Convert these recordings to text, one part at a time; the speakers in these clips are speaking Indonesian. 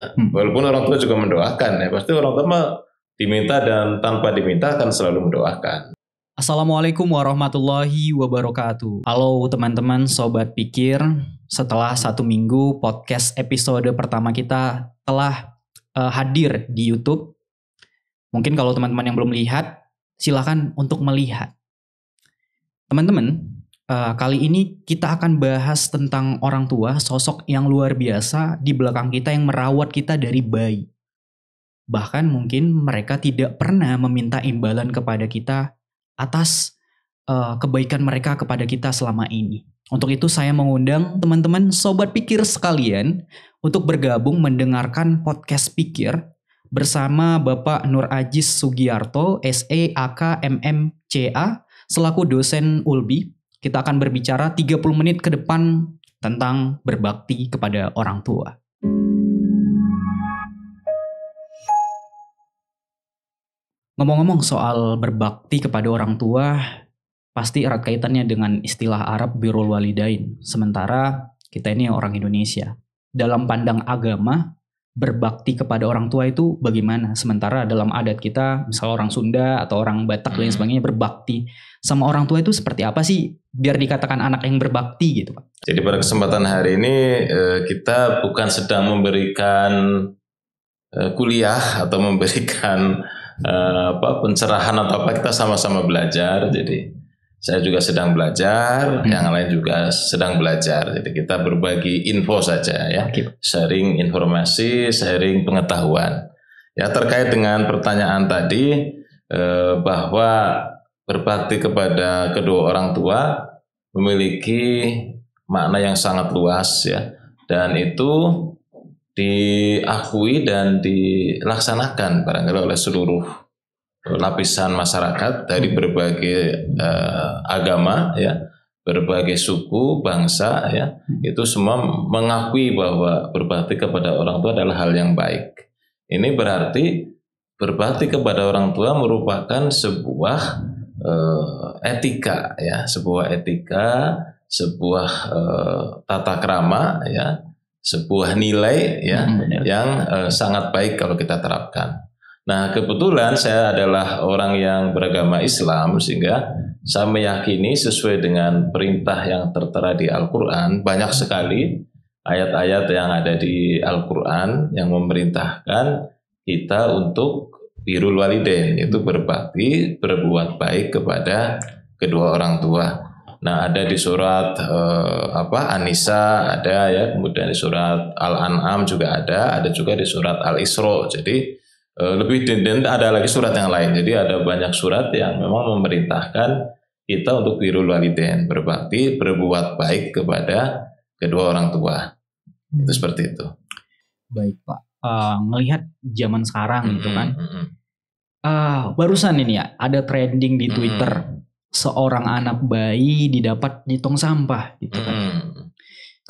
Walaupun orang tua juga mendoakan ya, pasti orang tua mah diminta dan tanpa diminta akan selalu mendoakan. Assalamualaikum warahmatullahi wabarakatuh. Halo teman-teman Sobat Pikir. Setelah 1 minggu podcast episode pertama kita telah hadir di YouTube. Mungkin kalau teman-teman yang belum lihat, silakan untuk melihat. Teman-teman, kali ini kita akan bahas tentang orang tua, sosok yang luar biasa di belakang kita yang merawat kita dari bayi. Bahkan mungkin mereka tidak pernah meminta imbalan kepada kita atas kebaikan mereka kepada kita selama ini. Untuk itu saya mengundang teman-teman Sobat Pikir sekalian untuk bergabung mendengarkan podcast Pikir bersama Bapak Nur Ajiz Sugiarto, SE AK MMCA, selaku dosen ULBI. Kita akan berbicara 30 menit ke depan tentang berbakti kepada orang tua. Ngomong-ngomong soal berbakti kepada orang tua, pasti erat kaitannya dengan istilah Arab birrul walidain. Sementara kita ini orang Indonesia. Dalam pandang agama, berbakti kepada orang tua itu bagaimana? Sementara dalam adat kita, misal orang Sunda atau orang Batak dan sebagainya, berbakti sama orang tua itu seperti apa sih? Biar dikatakan anak yang berbakti gitu, Pak. Jadi pada kesempatan hari ini kita bukan sedang memberikan kuliah atau memberikan pencerahan atau apa, kita sama-sama belajar. Jadi saya juga sedang belajar, yang lain juga sedang belajar. Jadi kita berbagi info saja ya, sharing informasi, sharing pengetahuan. Ya, terkait dengan pertanyaan tadi bahwa berbakti kepada kedua orang tua memiliki makna yang sangat luas ya, dan itu diakui dan dilaksanakan barangkali oleh seluruh lapisan masyarakat dari berbagai agama ya, berbagai suku, bangsa ya, itu semua mengakui bahwa berbakti kepada orang tua adalah hal yang baik. Ini berarti berbakti kepada orang tua merupakan sebuah etika ya, sebuah etika, sebuah tata krama ya, sebuah nilai ya yang sangat baik kalau kita terapkan. Nah, kebetulan saya adalah orang yang beragama Islam, sehingga saya meyakini sesuai dengan perintah yang tertera di Al-Quran, banyak sekali ayat-ayat yang ada di Al-Quran yang memerintahkan kita untuk birrul walidain, yaitu berbakti, berbuat baik kepada kedua orang tua. Nah, ada di surat An-Nisa ada ya, kemudian di surat Al-An'am juga ada juga di surat Al-Isra. Jadi lebih dan ada lagi surat yang lain. Jadi ada banyak surat yang memang memerintahkan kita untuk birrul walidain, berbakti, berbuat baik kepada kedua orang tua. Itu seperti itu. Baik, Pak. Ngelihat zaman sekarang gitu kan. Barusan ini ya ada trending di Twitter. Seorang anak bayi didapat di tong sampah gitu kan.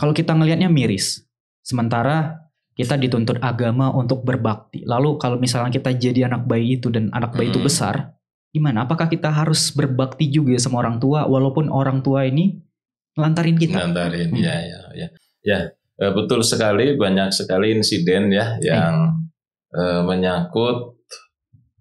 Kalau kita ngelihatnya miris. Sementara kita dituntut agama untuk berbakti. Lalu kalau misalnya kita jadi anak bayi itu dan anak bayi itu besar, gimana? Apakah kita harus berbakti juga sama orang tua walaupun orang tua ini ngelantarin kita? Ngelantarin, ya. Betul sekali, banyak sekali insiden ya yang menyangkut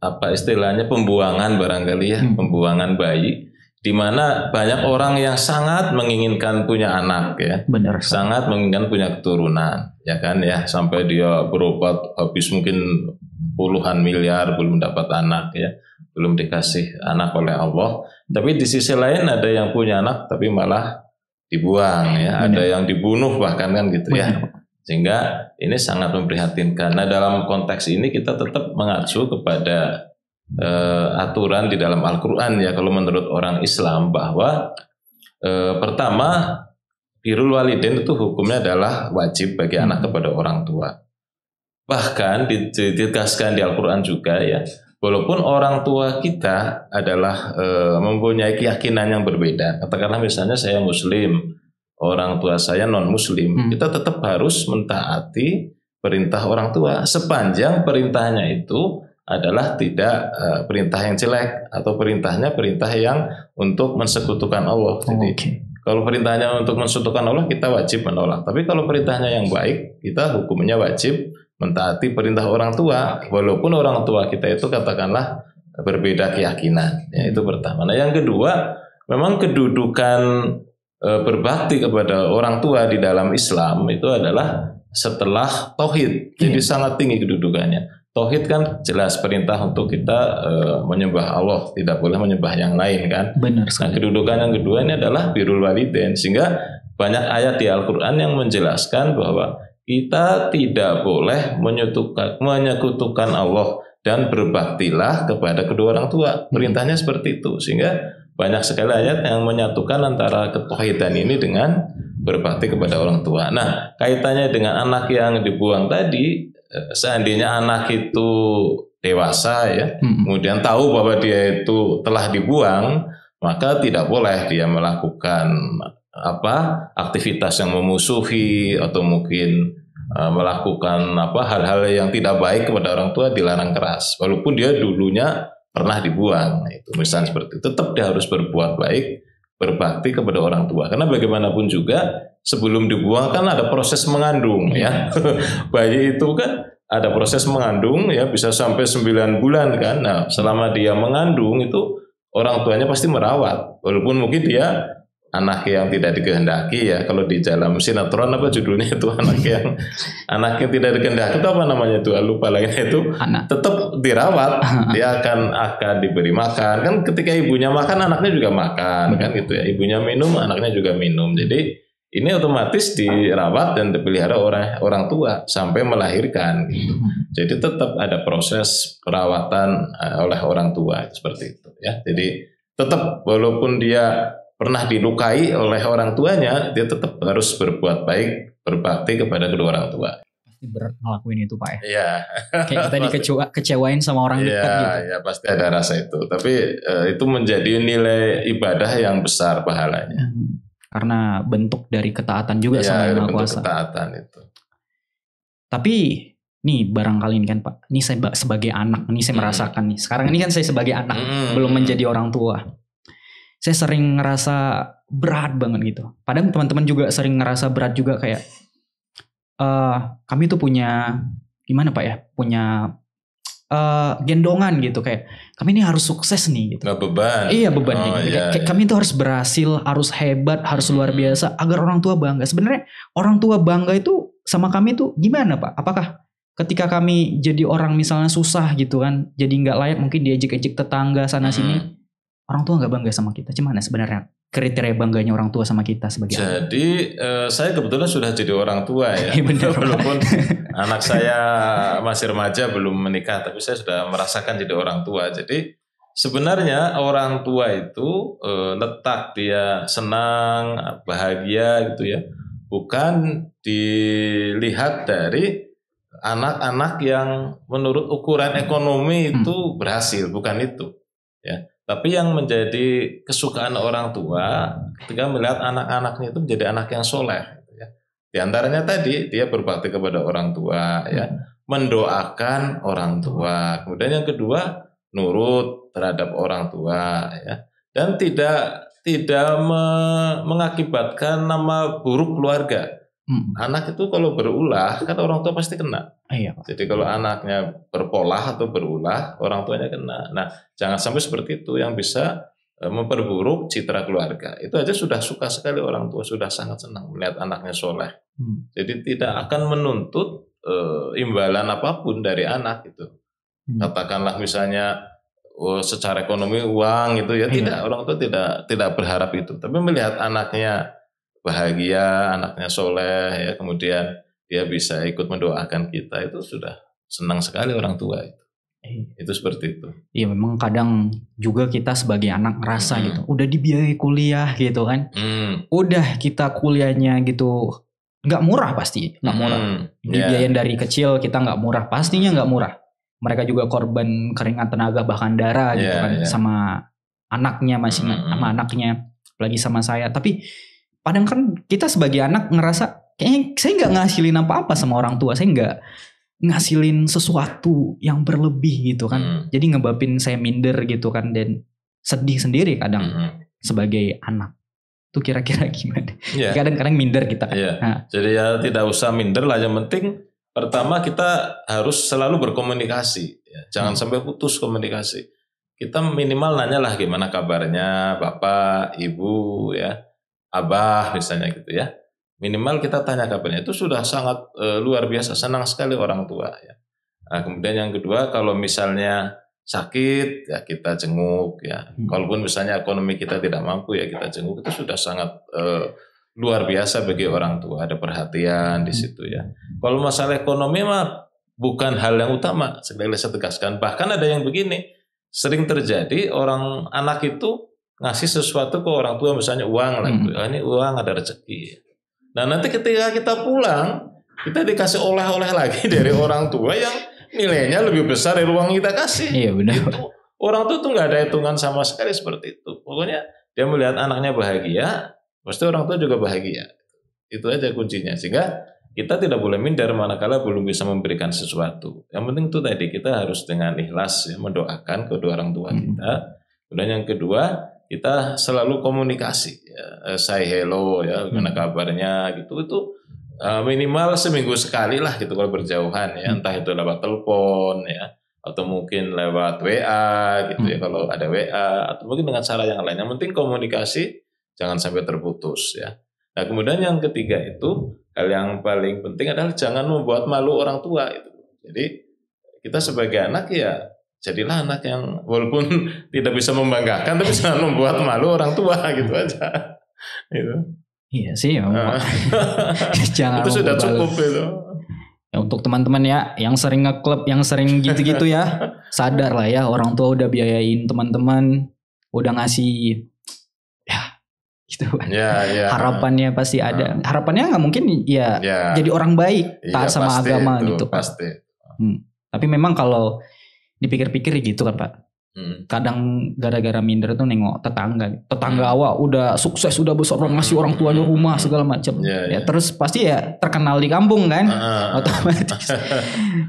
apa istilahnya pembuangan barangkali ya, pembuangan bayi, di mana banyak orang yang sangat menginginkan punya anak ya. Benar. Sangat menginginkan punya keturunan ya kan ya, sampai dia berobat habis mungkin puluhan miliar belum dapat anak ya, belum dikasih anak oleh Allah. Tapi di sisi lain ada yang punya anak tapi malah dibuang ya, ada yang dibunuh bahkan kan gitu ya. Sehingga ini sangat memprihatinkan. Nah, dalam konteks ini kita tetap mengacu kepada aturan di dalam Al-Quran ya, kalau menurut orang Islam, bahwa pertama birrul walidain itu hukumnya adalah wajib bagi anak kepada orang tua. Bahkan ditegaskan di Al-Quran juga ya, walaupun orang tua kita adalah mempunyai keyakinan yang berbeda, katakanlah misalnya saya Muslim, orang tua saya non Muslim, kita tetap harus mentaati perintah orang tua sepanjang perintahnya itu adalah tidak perintah yang jelek atau perintahnya perintah yang untuk mensekutukan Allah. Jadi kalau perintahnya untuk mensekutukan Allah kita wajib menolak. Tapi kalau perintahnya yang baik kita hukumnya wajib mentaati perintah orang tua, walaupun orang tua kita itu katakanlah berbeda keyakinan. Ya, itu pertama. Nah, yang kedua, memang kedudukan berbakti kepada orang tua di dalam Islam itu adalah setelah tauhid. Jadi sangat tinggi kedudukannya. Tauhid kan jelas perintah untuk kita menyembah Allah, tidak boleh menyembah yang lain kan. Benar. Nah, kedudukan yang kedua ini adalah birrul walidain, sehingga banyak ayat di Al-Qur'an yang menjelaskan bahwa kita tidak boleh menyekutukan Allah dan berbaktilah kepada kedua orang tua. Perintahnya seperti itu, sehingga banyak sekali ayat yang menyatukan antara ketauhidan ini dengan berbakti kepada orang tua. Nah, kaitannya dengan anak yang dibuang tadi, seandainya anak itu dewasa ya, kemudian tahu bahwa dia itu telah dibuang, maka tidak boleh dia melakukan aktivitas yang memusuhi atau mungkin melakukan hal-hal yang tidak baik kepada orang tua, dilarang keras. Walaupun dia dulunya pernah dibuang, itu misalnya seperti itu, tetap dia harus berbuat baik, berbakti kepada orang tua. Karena bagaimanapun juga sebelum dibuang kan ada proses mengandung ya. Bayi itu kan ada proses mengandung ya, bisa sampai 9 bulan kan. Nah, selama dia mengandung itu orang tuanya pasti merawat. Walaupun mungkin dia anak yang tidak dikehendaki ya. Kalau di dalam sinetron apa judulnya itu anak yang tidak dikehendaki itu apa namanya itu, lupa lagi itu. Tetap dirawat, dia akan diberi makan kan. Ketika ibunya makan, anaknya juga makan kan gitu ya. Ibunya minum, anaknya juga minum. Jadi ini otomatis dirawat dan dipelihara orang tua sampai melahirkan gitu. Jadi tetap ada proses perawatan oleh orang tua seperti itu ya. Jadi tetap walaupun dia pernah dilukai oleh orang tuanya, dia tetap harus berbuat baik, berbakti kepada kedua orang tua. Pasti berat ngelakuin itu Pak ya? Iya. Kayak kita dikecewain sama orang dekat gitu. Iya, pasti ada rasa itu. Tapi itu menjadi nilai ibadah yang besar pahalanya. Karena bentuk dari ketaatan juga sama Yang Maha Kuasa. Ketaatan itu. Tapi nih barangkali ini kan Pak, ini saya sebagai anak, ini saya merasakan nih. Sekarang ini kan saya sebagai anak, belum menjadi orang tua. Saya sering ngerasa berat banget gitu. Padahal teman-teman juga sering ngerasa berat juga kayak kami tuh punya gimana Pak ya? Punya gendongan gitu kayak kami ini harus sukses nih gitu. Nggak beban. Iya beban gitu. Kayak kami tuh harus berhasil, harus hebat, harus luar biasa agar orang tua bangga. Sebenarnya orang tua bangga itu sama kami tuh gimana Pak? Apakah ketika kami jadi orang misalnya susah gitu kan, jadi nggak layak mungkin diejek-ejek tetangga sana sini. Orang tua nggak bangga sama kita. Gimana sebenarnya kriteria bangganya orang tua sama kita sebagai anak? Jadi saya kebetulan sudah jadi orang tua ya. Walaupun anak saya masih remaja belum menikah, tapi saya sudah merasakan jadi orang tua. Jadi sebenarnya orang tua itu letak dia senang, bahagia gitu ya, bukan dilihat dari anak-anak yang menurut ukuran ekonomi itu berhasil, bukan itu ya. Tapi yang menjadi kesukaan orang tua ketika melihat anak-anaknya itu menjadi anak yang soleh. Ya. Di antaranya tadi dia berbakti kepada orang tua, ya, mendoakan orang tua. Kemudian yang kedua nurut terhadap orang tua, ya, dan tidak mengakibatkan nama buruk keluarga. Anak itu kalau berulah kan orang tua pasti kena. Iya. Jadi kalau anaknya berpolah atau berulah, orang tuanya kena. Nah, jangan sampai seperti itu yang bisa memperburuk citra keluarga. Itu aja sudah suka sekali orang tua, sudah sangat senang melihat anaknya soleh. Jadi tidak akan menuntut imbalan apapun dari anak itu. Katakanlah misalnya secara ekonomi uang itu ya, tidak, orang tua tidak berharap itu. Tapi melihat anaknya bahagia, anaknya soleh, ya, kemudian dia bisa ikut mendoakan kita, itu sudah senang sekali orang tua itu. Itu seperti itu. Iya, memang kadang juga kita sebagai anak ngerasa gitu, udah dibiayai kuliah gitu kan, udah kita kuliahnya gitu nggak murah, pasti nggak murah. Dibiayain dari kecil kita nggak murah, pastinya nggak murah. Mereka juga korban keringat tenaga bahkan darah gitu kan, sama anaknya masih sama anaknya, apalagi sama saya. Tapi padahal kan kita sebagai anak ngerasa kayaknya saya nggak ngasilin apa-apa sama orang tua, saya nggak ngasilin sesuatu yang berlebih gitu kan. Jadi ngebabin saya minder gitu kan, dan sedih sendiri kadang sebagai anak. Itu kira-kira gimana? Kadang-kadang minder kita kan. Jadi ya tidak usah minder lah, yang penting pertama kita harus selalu berkomunikasi, ya. Jangan sampai putus komunikasi. Kita minimal nanyalah gimana kabarnya bapak, ibu, ya, abah misalnya gitu ya. Minimal kita tanya kabarnya, itu sudah sangat luar biasa, senang sekali orang tua ya. Nah, kemudian yang kedua, kalau misalnya sakit ya kita jenguk ya. Kalaupun misalnya ekonomi kita tidak mampu ya kita jenguk, itu sudah sangat luar biasa bagi orang tua, ada perhatian di situ ya. Kalau masalah ekonomi mah bukan hal yang utama, sekali lagi saya tegaskan. Bahkan ada yang begini, sering terjadi orang anak itu ngasih sesuatu ke orang tua, misalnya uang lah gitu. Ini uang ada rezeki. Nah nanti ketika kita pulang, kita dikasih oleh-oleh lagi dari orang tua yang nilainya lebih besar dari uang kita kasih. Iya benar. Itu, orang tua tuh nggak ada hitungan sama sekali seperti itu. Pokoknya dia melihat anaknya bahagia, pasti orang tua juga bahagia. Itu aja kuncinya. Sehingga kita tidak boleh minder manakala belum bisa memberikan sesuatu. Yang penting itu tadi kita harus dengan ikhlas ya, mendoakan kedua orang tua kita. Kemudian yang kedua kita selalu komunikasi, ya, say hello ya, gimana kabarnya gitu. Itu minimal seminggu sekali lah gitu kalau berjauhan ya, entah itu lewat telepon ya, atau mungkin lewat WA gitu ya kalau ada WA, atau mungkin dengan cara yang lain. Yang penting komunikasi jangan sampai terputus ya. Nah kemudian yang ketiga itu hal yang paling penting adalah jangan membuat malu orang tua itu. Jadi kita sebagai anak ya jadilah anak yang walaupun tidak bisa membanggakan tapi jangan membuat malu orang tua gitu aja. Gitu. Iya sih, jangan itu sudah cukup itu. Ya, untuk teman-teman ya yang sering ngeklub, yang sering gitu-gitu ya, sadar lah ya orang tua udah biayain teman-teman, udah ngasih ya gitu. Ya. Harapannya pasti ada. Harapannya nggak mungkin ya jadi orang baik, taat sama agama itu, gitu Pak. Pasti. Tapi memang kalau dipikir-pikir gitu kan Pak. Kadang gara-gara minder tuh nengok tetangga awak udah sukses, udah besar, ngasih orang tuanya rumah segala macam. Ya terus pasti ya terkenal di kampung kan, otomatis.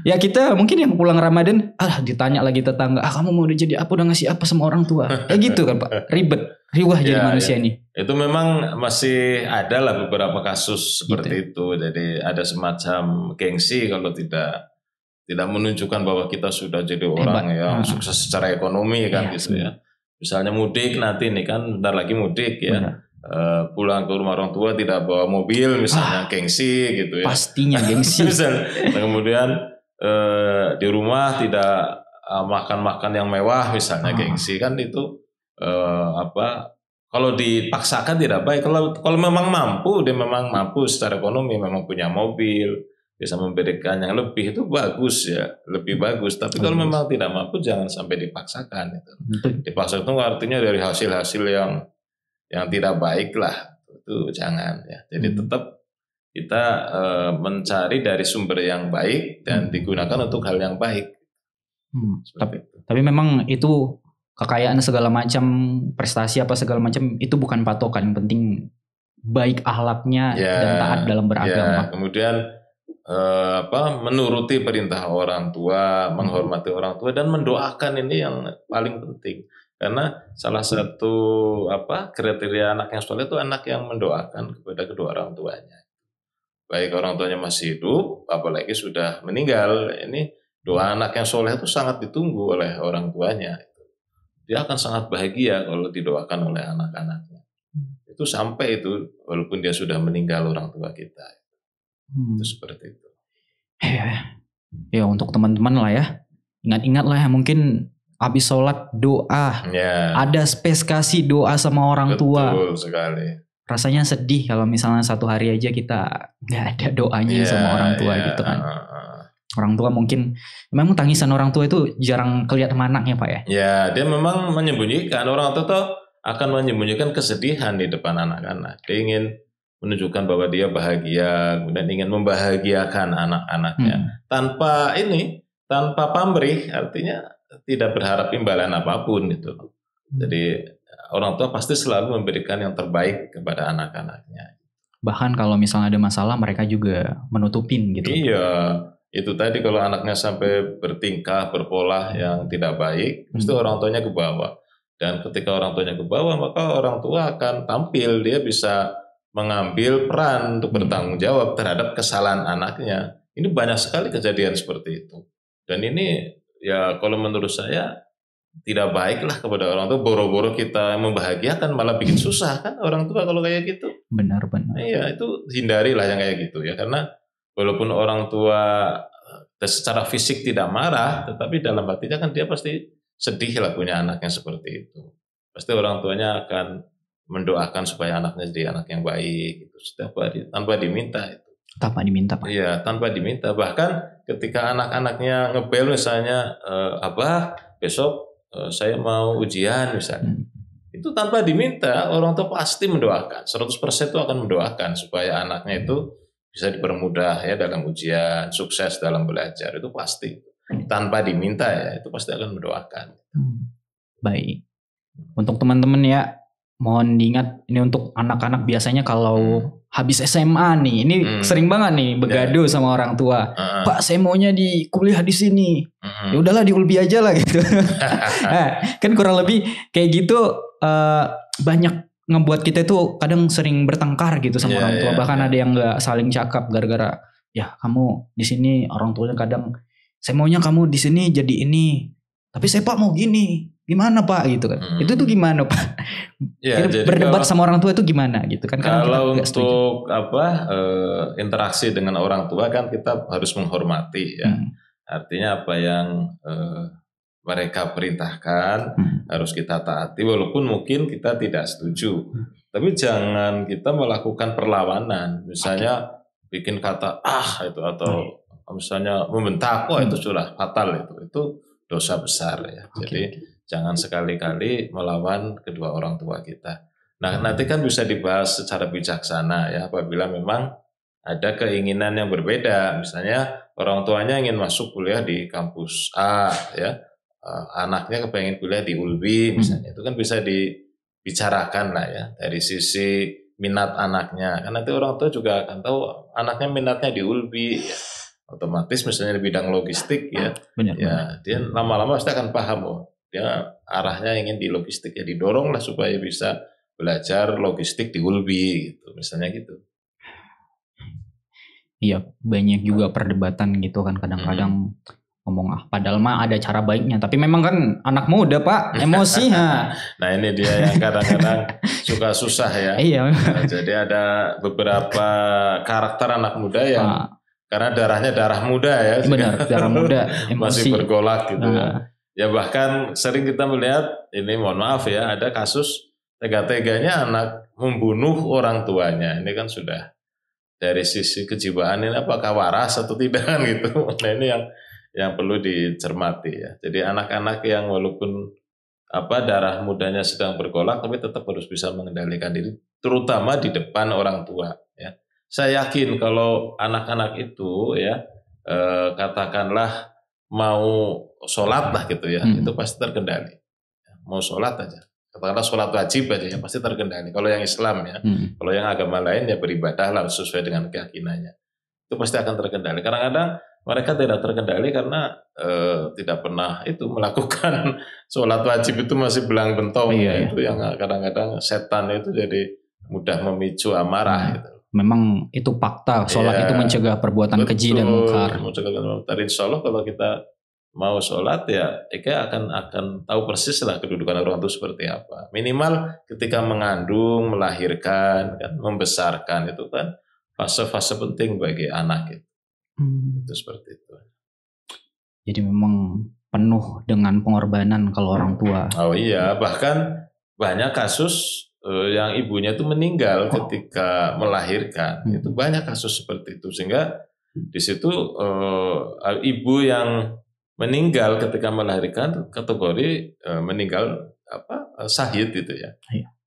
Ya kita mungkin yang pulang Ramadan, ditanya lagi tetangga, kamu mau jadi apa, udah ngasih apa sama orang tua? Ya gitu kan Pak, ribet, riwah jadi manusia ini. Itu memang masih ada lah beberapa kasus seperti itu. Jadi ada semacam gengsi kalau tidak menunjukkan bahwa kita sudah jadi orang yang sukses secara ekonomi kan gitu ya. Misalnya mudik nanti nih kan bentar lagi mudik ya. Pulang ke rumah orang tua tidak bawa mobil misalnya, gengsi gitu ya. Pastinya gengsi. Kemudian di rumah tidak makan-makan yang mewah misalnya, gengsi kan itu kalau dipaksakan tidak baik. Kalau memang mampu, dia memang mampu secara ekonomi, memang punya mobil, bisa memberikan yang lebih, itu bagus ya, lebih bagus. Tapi kalau memang tidak mampu jangan sampai dipaksakan itu. Dipaksakan itu artinya dari hasil-hasil yang tidak baik lah, itu jangan ya. Jadi tetap kita mencari dari sumber yang baik dan digunakan untuk hal yang baik. Tapi memang itu kekayaan segala macam, prestasi apa segala macam itu bukan patokan. Yang penting baik akhlaknya dan taat dalam beragama. Kemudian menuruti perintah orang tua, menghormati orang tua, dan mendoakan, ini yang paling penting. Karena salah satu kriteria anak yang soleh itu anak yang mendoakan kepada kedua orang tuanya. Baik orang tuanya masih hidup, apalagi sudah meninggal. Ini doa anak yang soleh itu sangat ditunggu oleh orang tuanya. Dia akan sangat bahagia kalau didoakan oleh anak-anaknya. Itu sampai itu walaupun dia sudah meninggal orang tua kita. Itu seperti itu. Ya untuk teman-teman lah ya, ingat-ingat lah ya, mungkin habis sholat doa, ada spesifikasi doa sama orang tua. Betul sekali. Rasanya sedih kalau misalnya satu hari aja kita nggak ada doanya sama orang tua gitu kan. Orang tua mungkin memang tangisan orang tua itu jarang kelihatan anaknya Pak ya. Ya dia memang menyembunyikan, orang tua tuh akan menyembunyikan kesedihan di depan anak-anak. Dia ingin menunjukkan bahwa dia bahagia, kemudian ingin membahagiakan anak-anaknya tanpa pamrih, artinya tidak berharap imbalan apapun gitu. Jadi orang tua pasti selalu memberikan yang terbaik kepada anak-anaknya. Bahkan kalau misalnya ada masalah mereka juga menutupin gitu. Iya, itu tadi kalau anaknya sampai bertingkah, berpola yang tidak baik, pasti orang tuanya ke bawah. Dan ketika orang tuanya ke bawah, maka orang tua akan tampil, dia bisa mengambil peran untuk bertanggung jawab terhadap kesalahan anaknya. Ini banyak sekali kejadian seperti itu. Dan ini ya kalau menurut saya tidak baiklah kepada orang tua. Boro-boro kita membahagiakan malah bikin susah kan orang tua kalau kayak gitu. Benar-benar. Iya, itu hindarilah yang kayak gitu ya, karena walaupun orang tua secara fisik tidak marah, tetapi dalam hatinya kan dia pasti sedih lah punya anaknya seperti itu. Pasti orang tuanya akan mendoakan supaya anaknya jadi anak yang baik gitu, setiap hari tanpa diminta itu. Tanpa diminta, Pak. Iya, tanpa diminta. Bahkan ketika anak-anaknya ngebel misalnya, Abah besok saya mau ujian misalnya. Itu tanpa diminta, orang tua pasti mendoakan. 100% itu akan mendoakan supaya anaknya itu bisa dipermudah ya dalam ujian, sukses dalam belajar. Itu pasti. Tanpa diminta ya, itu pasti akan mendoakan. Baik. Untuk teman-teman ya, mohon diingat ini untuk anak-anak biasanya kalau habis SMA nih, ini sering banget nih begaduh sama orang tua. Pak, saya maunya di kuliah di sini. Ya udahlah di Ulbi aja lah gitu. Nah, kan kurang lebih kayak gitu banyak ngebuat kita itu kadang sering bertengkar gitu sama orang tua. Bahkan ada yang nggak saling cakap gara-gara ya kamu di sini, orang tuanya kadang saya maunya kamu di sini jadi ini. Tapi saya Pak mau gini. Gimana Pak gitu kan. Itu tuh gimana Pak? Ya, jadi berdebat sama orang tua itu gimana gitu kan. Kalau untuk interaksi dengan orang tua kan kita harus menghormati ya. Artinya apa yang mereka perintahkan harus kita taati walaupun mungkin kita tidak setuju. Tapi jangan kita melakukan perlawanan. Misalnya bikin kata itu atau misalnya membentak, itu sudah fatal itu. Itu dosa besar ya. Jadi jangan sekali-kali melawan kedua orang tua kita. Nah, nanti kan bisa dibahas secara bijaksana ya apabila memang ada keinginan yang berbeda. Misalnya orang tuanya ingin masuk kuliah di kampus A ya. Anaknya kepengen kuliah di Ulbi misalnya, itu kan bisa dibicarakan lah ya dari sisi minat anaknya. Kan nanti orang tua juga akan tahu anaknya minatnya di Ulbi ya. Otomatis misalnya di bidang logistik ya, dia lama-lama pasti akan paham dia arahnya ingin di logistik ya, didorong lah supaya bisa belajar logistik di Ulbi gitu misalnya gitu. Iya, banyak juga perdebatan gitu kan kadang-kadang ngomong padahal mah ada cara baiknya, tapi memang kan anak muda Pak emosi. Nah ini dia yang kadang-kadang suka susah ya. Iya. Nah, jadi ada beberapa karakter anak muda yang karena darahnya darah muda ya. Benar, darah muda emosi. Masih bergolak gitu ya bahkan sering kita melihat ini, mohon maaf ya, ada kasus tega-teganya anak membunuh orang tuanya. Ini kan sudah dari sisi kejiwaan ini apakah waras atau tidak kan gitu. Nah ini yang perlu dicermati ya. Jadi anak-anak yang walaupun darah mudanya sedang bergolak tapi tetap harus bisa mengendalikan diri, terutama di depan orang tua ya. Saya yakin kalau anak-anak itu ya katakanlah mau sholat lah gitu ya, itu pasti terkendali. Mau sholat aja, katakanlah sholat wajib aja ya pasti terkendali. Kalau yang Islam ya, kalau yang agama lain ya beribadah lah sesuai dengan keyakinannya, itu pasti akan terkendali. Kadang-kadang mereka tidak terkendali karena tidak pernah itu melakukan sholat wajib, itu masih belang bentong. Itu yang kadang-kadang setan itu jadi mudah memicu amarah gitu. Memang itu fakta, sholat itu mencegah perbuatan keji dan mungkar. Insya Allah kalau kita mau sholat ya akan tahu persis lah kedudukan orang itu seperti apa. Minimal ketika mengandung, melahirkan, kan, membesarkan itu kan fase-fase penting bagi anak itu. Itu seperti itu. Jadi memang penuh dengan pengorbanan kalau orang tua. Oh iya, bahkan banyak kasus yang ibunya itu meninggal ketika melahirkan. Itu banyak kasus seperti itu, sehingga di situ ibu yang meninggal ketika melahirkan kategori meninggal syahid itu ya.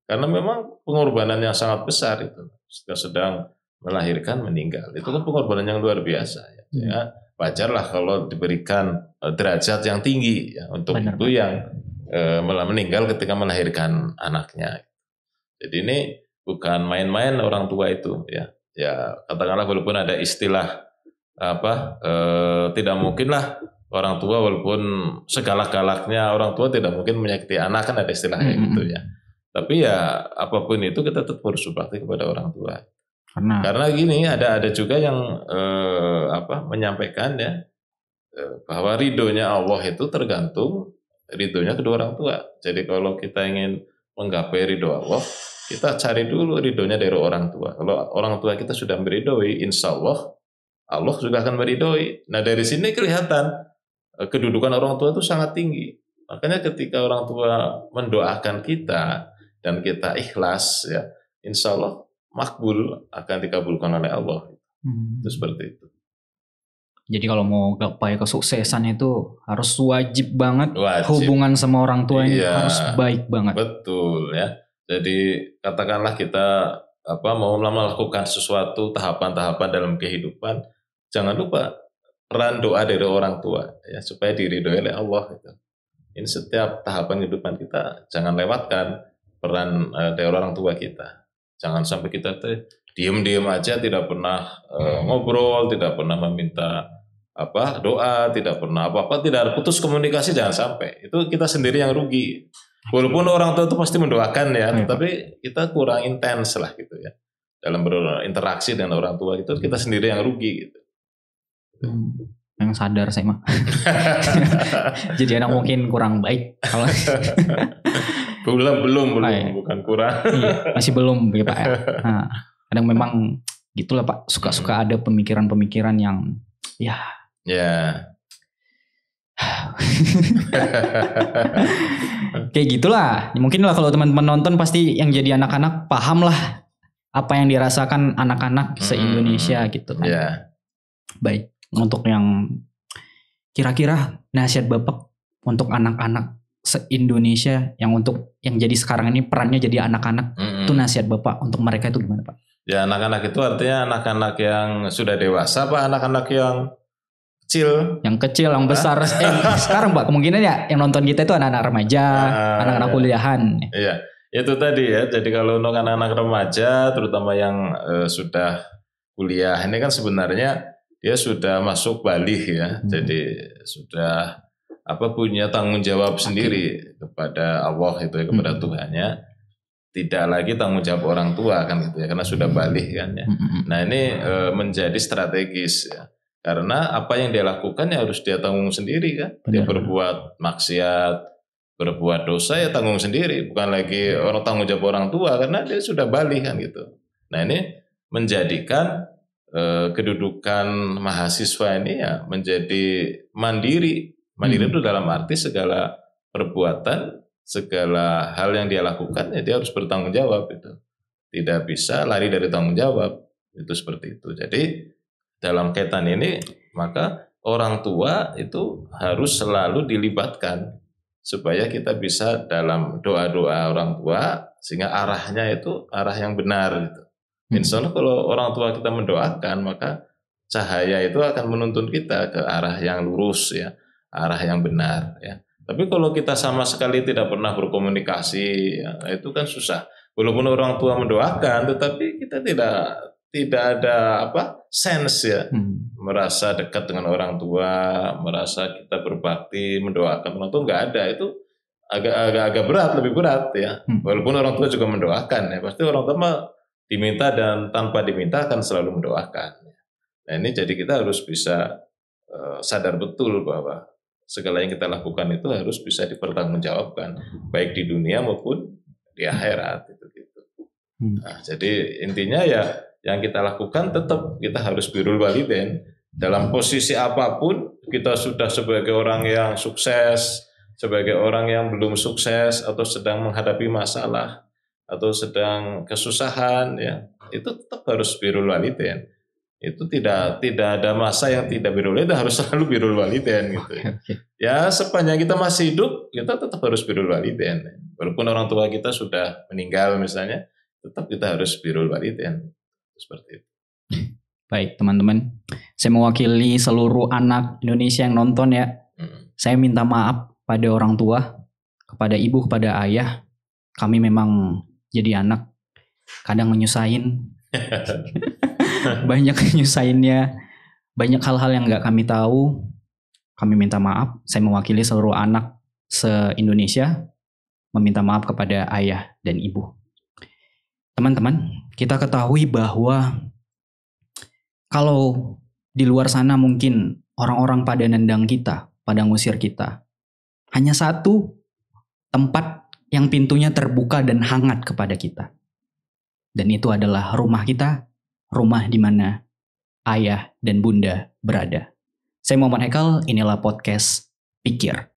Karena memang pengorbanan yang sangat besar itu. Sedang melahirkan meninggal. Itu kan pengorbanan yang luar biasa ya. Ya wajarlah kalau diberikan derajat yang tinggi ya untuk ibu yang meninggal ketika melahirkan anaknya. Jadi ini bukan main-main orang tua itu ya. Ya katakanlah walaupun ada istilah tidak mungkinlah orang tua walaupun segalak-galaknya orang tua tidak mungkin menyakiti anak, kan ada istilahnya gitu ya. Tapi ya apapun itu kita tetap harus berbakti kepada orang tua. Karena gini, ada juga yang menyampaikan ya bahwa ridhonya Allah itu tergantung ridhonya kedua orang tua. Jadi kalau kita ingin menggapai ridho Allah, kita cari dulu ridhonya dari orang tua. Kalau orang tua kita sudah meridhoi, insya Allah Allah juga akan meridhoi. Nah dari sini kelihatan kedudukan orang tua itu sangat tinggi. Makanya ketika orang tua mendoakan kita dan kita ikhlas, ya insya Allah makbul, akan dikabulkan oleh Allah. Itu seperti itu. Jadi kalau mau gapai kesuksesan itu harus wajib banget hubungan sama orang tua ini harus baik banget. Betul ya. Jadi katakanlah kita mau melakukan sesuatu tahapan-tahapan dalam kehidupan, jangan lupa peran doa dari orang tua ya supaya diridhoi oleh Allah gitu. Ini setiap tahapan kehidupan kita jangan lewatkan peran dari orang tua kita. Jangan sampai kita diam-diam aja, tidak pernah ngobrol, tidak pernah meminta doa, tidak pernah apa-apa, tidak putus komunikasi, jangan sampai. Itu kita sendiri yang rugi. Walaupun orang tua itu pasti mendoakan ya, tetapi kita kurang intens lah gitu ya. Dalam berinteraksi dengan orang tua itu kita sendiri yang rugi gitu. Yang sadar saya mah. Jadi anak mungkin kurang baik kalau belum bukan kurang. Iya, masih belum ya Pak ya. Nah, kadang memang gitulah Pak, suka-suka ada pemikiran-pemikiran yang ya. Kayak gitulah. Mungkin lah kalau teman-teman nonton pasti yang jadi anak-anak paham lah apa yang dirasakan anak-anak se-Indonesia gitu kan. Baik, untuk yang kira-kira nasihat Bapak untuk anak-anak se-Indonesia yang jadi sekarang ini perannya jadi anak-anak, itu nasihat Bapak untuk mereka itu gimana Pak? Ya anak-anak itu artinya anak-anak yang sudah dewasa apa anak-anak yang kecil? Yang kecil, yang besar. Sekarang Pak kemungkinan ya yang nonton kita itu anak-anak remaja, anak-anak kuliahan. Iya, itu tadi ya. Jadi kalau untuk anak-anak remaja, terutama yang sudah kuliah, ini kan sebenarnya dia sudah masuk balik ya. Jadi sudah punya tanggung jawab sendiri kepada Allah itu ya, kepada Tuhannya. Tidak lagi tanggung jawab orang tua kan gitu ya, karena sudah balik kan ya. Nah ini menjadi strategis ya, karena apa yang dia lakukan ya harus dia tanggung sendiri kan. Dia berbuat maksiat, berbuat dosa ya tanggung sendiri, bukan lagi orang tanggung jawab orang tua karena dia sudah balik kan gitu. Nah ini menjadikan kedudukan mahasiswa ini ya menjadi mandiri. Mandiri itu dalam arti segala perbuatan, segala hal yang dia lakukan ya dia harus bertanggung jawab itu. Tidak bisa lari dari tanggung jawab. Itu seperti itu. Jadi dalam kaitan ini maka orang tua itu harus selalu dilibatkan supaya kita bisa dalam doa-doa orang tua sehingga arahnya itu arah yang benar gitu. Insya Allah kalau orang tua kita mendoakan maka cahaya itu akan menuntun kita ke arah yang lurus ya, arah yang benar ya. Tapi kalau kita sama sekali tidak pernah berkomunikasi, ya, itu kan susah. Walaupun orang tua mendoakan, tetapi kita tidak ada sense ya, merasa dekat dengan orang tua, merasa kita berbakti, mendoakan orang tua nggak ada. Itu agak berat, lebih berat ya. Walaupun orang tua juga mendoakan ya, pasti orang tua diminta dan tanpa diminta akan selalu mendoakan. Nah ini jadi kita harus bisa sadar betul bahwa segala yang kita lakukan itu harus bisa dipertanggungjawabkan baik di dunia maupun di akhirat gitu. Nah, jadi intinya ya yang kita lakukan tetap kita harus birrul walidain dalam posisi apapun. Kita sudah sebagai orang yang sukses, sebagai orang yang belum sukses atau sedang menghadapi masalah atau sedang kesusahan ya, itu tetap harus birrul walidain. Itu tidak ada masa yang tidak birrul walidain, harus selalu birrul walidain gitu. Ya sepanjang kita masih hidup kita tetap harus birrul walidain. Walaupun orang tua kita sudah meninggal misalnya, tetap kita harus birrul walidain. Seperti itu. Baik teman-teman, saya mewakili seluruh anak Indonesia yang nonton ya. Saya minta maaf pada orang tua, kepada ibu, kepada ayah. Kami memang jadi anak kadang menyusahin. Banyak nyusahinnya, banyak hal-hal yang gak kami tahu. Kami minta maaf. Saya mewakili seluruh anak se-Indonesia meminta maaf kepada ayah dan ibu. Teman-teman, kita ketahui bahwa kalau di luar sana mungkin orang-orang pada nendang kita, pada ngusir kita. Hanya satu tempat yang pintunya terbuka dan hangat kepada kita. Dan itu adalah rumah kita, rumah di mana ayah dan bunda berada. Saya Muhammad Hekal, inilah podcast Pikir.